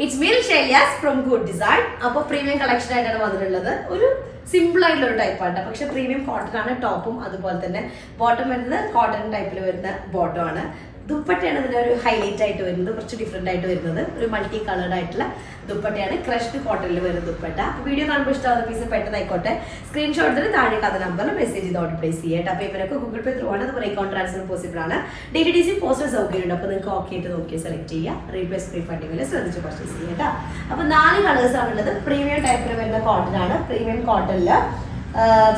It's me ഷെലിയാസ് from Good Design. അപ്പോൾ premium collection ആയിട്ടാണ് വന്നിട്ടുള്ളത്. ഒരു സിമ്പിൾ ആയിട്ടുള്ള ഒരു ടൈപ്പാണ്, പക്ഷെ പ്രീമിയം കോട്ടൺ ആണ് ടോപ്പും, അതുപോലെ തന്നെ ബോട്ടം വരുന്നത് കോട്ടൺ ടൈപ്പിൽ വരുന്ന ബോട്ടം ആണ്. ദുപ്പട്ടയാണ് ഇതിന്റെ ഒരു ഹൈലൈറ്റ് ആയിട്ട് വരുന്നത്, കുറച്ച് ഡിഫറെന്റ് ആയിട്ട് വരുന്നത്. ഒരു മൾട്ടി കളേർഡ് ആയിട്ടുള്ള ദുപ്പട്ടയാണ്, ക്രഷ്ഡ് കോട്ടണിൽ വരുന്ന ദുപ്പട്ട. വീഡിയോ കാണുമ്പോൾ ഇഷ്ടമാകുന്ന പീസ് പെട്ടെന്നായിക്കോട്ടെ സ്ക്രീൻഷോട്ടിൽ താഴെ കഥ നമ്പറിൽ മെസ്സേജ് ചെയ്ത് ഓർഡർ പ്ലേസ് ചെയ്യട്ടെ. അപ്പോൾ ഇവരൊക്കെ ഗൂഗിൾ പേ ത്രൂ ആണ്, അതുപോലെ അക്കൗണ്ട് ട്രാൻസ്ഫർ പോസിബിൾ ആണ്. DTDC പോസ്റ്റൽ സൗകര്യമുണ്ട്. അപ്പോൾ നിങ്ങൾക്ക് ഓക്കെ ആയിട്ട് നോക്കി സെലക്ട് ചെയ്യുക. റീപ്ലേസ് ഫ്രീ ഫണ്ടിങ്ങിൽ ശ്രദ്ധിച്ച് പർച്ചേസ് ചെയ്യട്ടോ. അപ്പോൾ 4 കളേഴ്സ് ആണുള്ളത്. പ്രീമിയം ടൈപ്പിൽ വരുന്ന കോട്ടൺ ആണ്. പ്രീമിയം കോട്ടണിൽ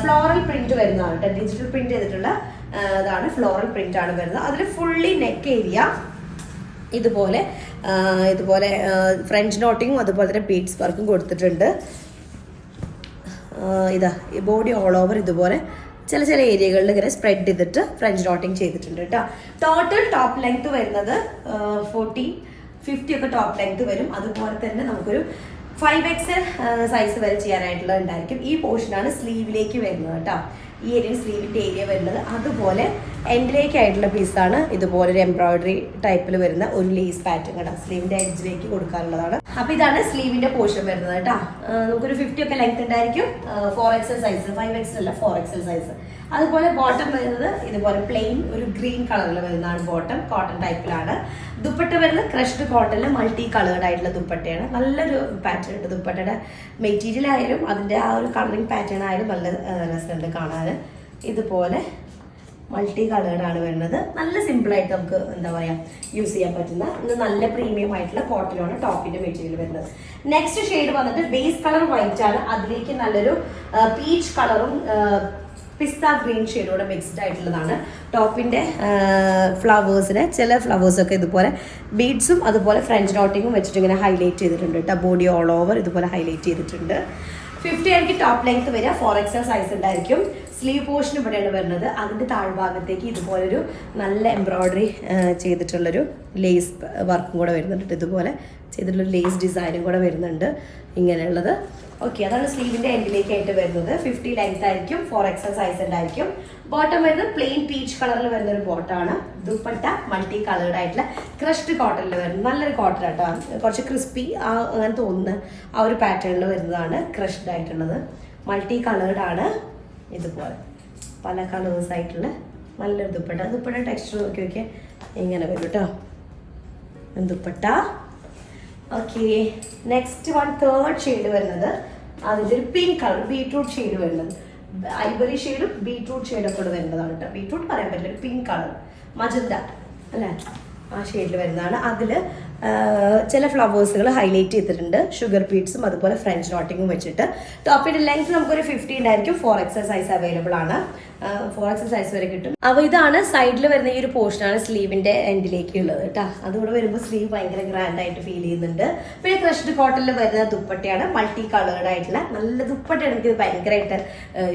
ഫ്ലോറൽ പ്രിന്റ് വരുന്നതാണ് കേട്ടോ, ഡിജിറ്റൽ പ്രിന്റ് ചെയ്തിട്ടുള്ള ഇതാണ്, ഫ്ലോറൽ പ്രിന്റ് ആണ് വരുന്നത്. അതിൽ ഫുള്ളി നെക്ക് ഏരിയ ഇതുപോലെ ഫ്രഞ്ച് നോട്ടിങ്ങും അതുപോലെ തന്നെ ബീഡ്സ് വർക്കും കൊടുത്തിട്ടുണ്ട്. ഇതാ ഈ ബോഡി ഓൾ ഓവർ ഇതുപോലെ ചില ഏരിയകളിൽ ഇങ്ങനെ സ്പ്രെഡ് ചെയ്തിട്ട് ഫ്രഞ്ച് നോട്ടിങ് ചെയ്തിട്ടുണ്ട് കേട്ടോ. ടോട്ടൽ ടോപ്പ് ലെങ്ത് വരുന്നത് 40-50 ഒക്കെ ടോപ്പ് ലെങ്ത് വരും. അതുപോലെ തന്നെ നമുക്കൊരു 5XL സൈസ് വരെ ചെയ്യാനായിട്ടുള്ള ഉണ്ടായിരിക്കും. ഈ പോർഷനാണ് സ്ലീവിലേക്ക് വരുന്നത് കേട്ടോ. ഈ ഏരിയ സ്ലീവിന്റെ ഏരിയ വരുന്നത്. അതുപോലെ എൻഡിലേക്ക് ആയിട്ടുള്ള പീസാണ് ഇതുപോലെ ഒരു എംബ്രോയിഡറി ടൈപ്പിൽ വരുന്ന ഒരു ലേസ് പാറ്റേൺ കേട്ടോ, സ്ലീവിന്റെ എഡ്ജിലേക്ക് കൊടുക്കാനുള്ളതാണ്. അപ്പൊ ഇതാണ് സ്ലീവിന്റെ പോർഷൻ വരുന്നത് കേട്ടോ. നമുക്കൊരു 50 ഒക്കെ ലെങ്ത് ഉണ്ടായിരിക്കും. 4XL സൈസ്, 5XL അല്ല 4XL സൈസ്. അതുപോലെ ബോട്ടം വരുന്നത് ഇതുപോലെ പ്ലെയിൻ ഒരു ഗ്രീൻ കളറിൽ വരുന്നതാണ് ബോട്ടം, കോട്ടൺ ടൈപ്പിലാണ്. ദുപ്പട്ട വരുന്നത് ക്രഷ്ഡ് കോട്ടണിൽ മൾട്ടി കളേർഡ് ആയിട്ടുള്ള ദുപ്പട്ടയാണ്. നല്ലൊരു പാറ്റേൺ ഉണ്ട്. ദുപ്പട്ടയുടെ മെറ്റീരിയൽ ആയാലും അതിൻ്റെ ആ ഒരു കളറിങ് പാറ്റേൺ ആയാലും നല്ല രസമുണ്ട് കാണാൻ. ഇതുപോലെ മൾട്ടി കളേർഡ് ആണ് വരുന്നത്. നല്ല സിമ്പിളായിട്ട് നമുക്ക് എന്താ പറയുക യൂസ് ചെയ്യാൻ പറ്റുന്ന നല്ല പ്രീമിയം ആയിട്ടുള്ള കോട്ടനാണ് ടോപ്പിന്റെ മെറ്റീരിയൽ വരുന്നത്. നെക്സ്റ്റ് ഷെയ്ഡ് വന്നിട്ട് ബേസ് കളർ വൈറ്റ് ആണ്. അതിലേക്ക് നല്ലൊരു പീച്ച് കളറും പിസ്ത ഗ്രീൻ ഷെയ്ഡോടെ മിക്സ്ഡ് ആയിട്ടുള്ളതാണ്. ടോപ്പിന്റെ ഫ്ലവേഴ്സിന് ചില ഫ്ലവേഴ്സൊക്കെ ഇതുപോലെ ബീഡ്സും അതുപോലെ ഫ്രഞ്ച് നോട്ടിങ്ങും വെച്ചിട്ട് ഇങ്ങനെ ഹൈലൈറ്റ് ചെയ്തിട്ടുണ്ട് കേട്ടോ. ബോഡി ഓൾ ഓവർ ഇതുപോലെ ഹൈലൈറ്റ് ചെയ്തിട്ടുണ്ട്. 50 ആയിരിക്കും ടോപ്പ് ലെങ്ത് വരിക. 4XL സൈസ് ഉണ്ടായിരിക്കും. സ്ലീവ് പോർഷൻ ഇവിടെയാണ് വരുന്നത്. അതിൻ്റെ താഴ്ഭാഗത്തേക്ക് ഇതുപോലൊരു നല്ല എംബ്രോയിഡറി ചെയ്തിട്ടുള്ളൊരു ലേസ് വർക്കും കൂടെ വരുന്നുണ്ട്. ഇതുപോലെ ചെയ്തിട്ടുള്ളൊരു ലേസ് ഡിസൈനും കൂടെ വരുന്നുണ്ട് ഇങ്ങനെയുള്ളത്. ഓക്കെ, അതാണ് സ്ലീവിന്റെ എൻഡിലേക്കായിട്ട് വരുന്നത്. 50 ലെങ്ത് ആയിരിക്കും. 4XL സൈസ് ഉണ്ടായിരിക്കും. ബോട്ടം വരുന്നത് പ്ലെയിൻ പീച്ച് കളറിൽ വരുന്ന ഒരു ബോട്ടമാണ്. ദുപ്പട്ട മൾട്ടി കളേർഡ് ആയിട്ടുള്ള ക്രഷ്ഡ് കോട്ടണിൽ വരുന്നത്. നല്ലൊരു കോട്ടൺ കേട്ടോ, കുറച്ച് ക്രിസ്പി അങ്ങനെ തോന്നുന്ന ആ ഒരു പാറ്റേണിൽ വരുന്നതാണ് ക്രഷ്ഡ് ആയിട്ടുള്ളത്. മൾട്ടി കളേർഡ് ആണ്. ഇതുപോലെ പല കളേഴ്സ് ആയിട്ടുള്ള നല്ലൊരു ദുപ്പട്ട. ദുപ്പട്ട ടെക്സ്ചർ നോക്കി നോക്കിയാൽ ഇങ്ങനെ വരും കേട്ടോ dupatta. Okay, next one third shade വരുന്നത് അതിൻ്റെ ഒരു പിങ്ക് കളർ ബീട്രൂട്ട് ഷെയ്ഡ് വരുന്നത്. ഐവറി ഷെയ്ഡും ബീട്രൂട്ട് ഷെയ്ഡൊക്കെ കൂടെ വരുന്നതാണ് കേട്ടോ. ബീട്രൂട്ട് പറയാൻ പറ്റില്ല, ഒരു പിങ്ക് കളർ മജന്ത അല്ലേ, ആ ഷെയ്ഡിൽ വരുന്നതാണ്. അതിൽ ചില ഫ്ലവേഴ്സുകൾ ഹൈലൈറ്റ് ചെയ്തിട്ടുണ്ട്, ഷുഗർ ബീഡ്സും അതുപോലെ ഫ്രഞ്ച് നോട്ടിങ്ങും വെച്ചിട്ട്. ടോപ്പിന്റെ ലെങ്ത് നമുക്കൊരു 50 ഉണ്ടായിരിക്കും. 4XL സൈസ് അവൈലബിൾ ആണ്. 4XL സൈസ് വരെ കിട്ടും. അപ്പോൾ ഇതാണ് സൈഡിൽ വരുന്ന ഈ ഒരു പോർഷനാണ് സ്ലീവിന്റെ എൻഡിലേക്ക് ഉള്ളത് കേട്ടോ. അതുകൂടെ വരുമ്പോൾ സ്ലീവ് ഭയങ്കര ഗ്രാൻഡ് ആയിട്ട് ഫീൽ ചെയ്യുന്നുണ്ട്. പിന്നെ ക്രഷ്ഡ് കോട്ടണിൽ വരുന്ന ദുപ്പട്ടയാണ്, മൾട്ടി കളേർഡ് ആയിട്ടുള്ള നല്ല ദുപ്പട്ടയാണ്. എനിക്ക് ഭയങ്കരമായിട്ട്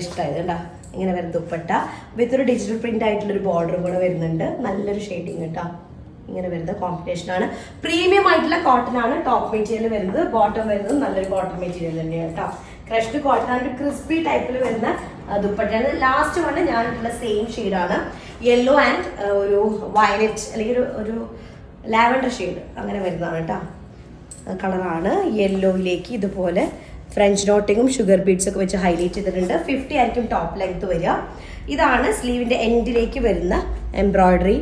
ഇഷ്ടമായത് കേട്ടോ. ഇങ്ങനെ വരുന്ന ദുപ്പട്ട വിത്ത് ഒരു ഡിജിറ്റൽ പ്രിന്റ് ആയിട്ടുള്ള ഒരു ബോർഡറും കൂടെ വരുന്നുണ്ട്. നല്ലൊരു ഷെയ്ഡിങ് കേട്ടോ. ഇങ്ങനെ വരുന്ന കോമ്പിനേഷൻ ആണ്. പ്രീമിയം ആയിട്ടുള്ള കോട്ടൺ ആണ് ടോപ്പ് മെറ്റീരിയൽ വരുന്നത്. ബോട്ടം വരുന്നത് നല്ലൊരു കോട്ടൺ മെറ്റീരിയൽ തന്നെയാണ് കേട്ടോ. ക്രഷ്ഡ് കോട്ടൺ ആണ്, ക്രിസ്പി ടൈപ്പിൽ വരുന്ന ദുപ്പട്ടയാണ്. ലാസ്റ്റ് വണ് ഞാനിട്ടുള്ള സെയിം ഷെയ്ഡാണ്. യെല്ലോ ആൻഡ് ഒരു വയലറ്റ് അല്ലെങ്കിൽ ഒരു ലാവൻഡർ ഷെയ്ഡ് അങ്ങനെ വരുന്നതാണ് കേട്ടോ കളറാണ്. യെല്ലോയിലേക്ക് ഇതുപോലെ ഫ്രഞ്ച് നോട്ടിങ്ങും ഷുഗർ ബീഡ്സ് ഒക്കെ വെച്ച് ഹൈലൈറ്റ് ചെയ്തിട്ടുണ്ട്. 50 ആയിരിക്കും ടോപ്പ് ലെങ്ത് വരിക. ഇതാണ് സ്ലീവിന്റെ എൻഡിലേക്ക് വരുന്ന എംബ്രോയിഡറി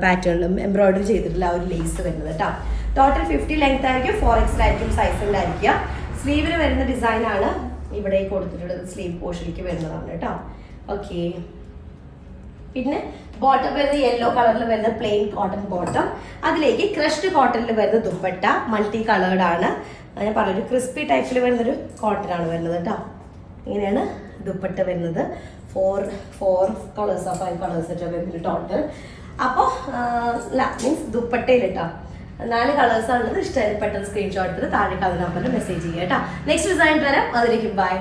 പാറ്റേണിലും എംബ്രോയിഡറി ചെയ്തിട്ടുള്ള ആ ഒരു ലേസ് വരുന്നത് കേട്ടോ. ടോട്ടൽ 50 ലെങ്ത് ആയിരിക്കും. 4XL ആയിരിക്കും സൈസ് ഉണ്ടായിരിക്കുക. സ്ലീവിന് വരുന്ന ഡിസൈൻ ആണ് ഇവിടെ കൊടുത്തിട്ടുള്ളത്. സ്ലീവ് പോർഷനിലേക്ക് വരുന്നതാണ് കേട്ടോ. ഓക്കെ, പിന്നെ ബോട്ടം വരുന്നത് യെല്ലോ കളറിൽ വരുന്ന പ്ലെയിൻ കോട്ടൺ ബോട്ടം. അതിലേക്ക് ക്രഷ്ഡ് കോട്ടണിൽ വരുന്ന ദുപ്പട്ട മൾട്ടി കളേർഡ് ആണ്. ഞാൻ പറഞ്ഞൊരു ക്രിസ്പി ടൈപ്പിൽ വരുന്നൊരു കോട്ടൺ ആണ് വരുന്നത് കേട്ടോ. ഇങ്ങനെയാണ് ദുപ്പട്ട വരുന്നത്. 4 കളേഴ്സ് 5 കളേഴ്സ് വരുന്നത് ടോട്ടൽ. അപ്പോൾ മീൻസ് ദുപ്പട്ടയിൽ കേട്ടോ 4 കളേഴ്സ് ആണുള്ളത്. ഇഷ്ടമായി പെട്ടെന്ന് സ്ക്രീൻഷോട്ട് എടുത്ത് താഴെ നമ്പറിൽ മെസ്സേജ് ചെയ്യാം കേട്ടോ. നെക്സ്റ്റ് ഡിസൈൻ തരാം. അതിലേക്ക് ബൈ.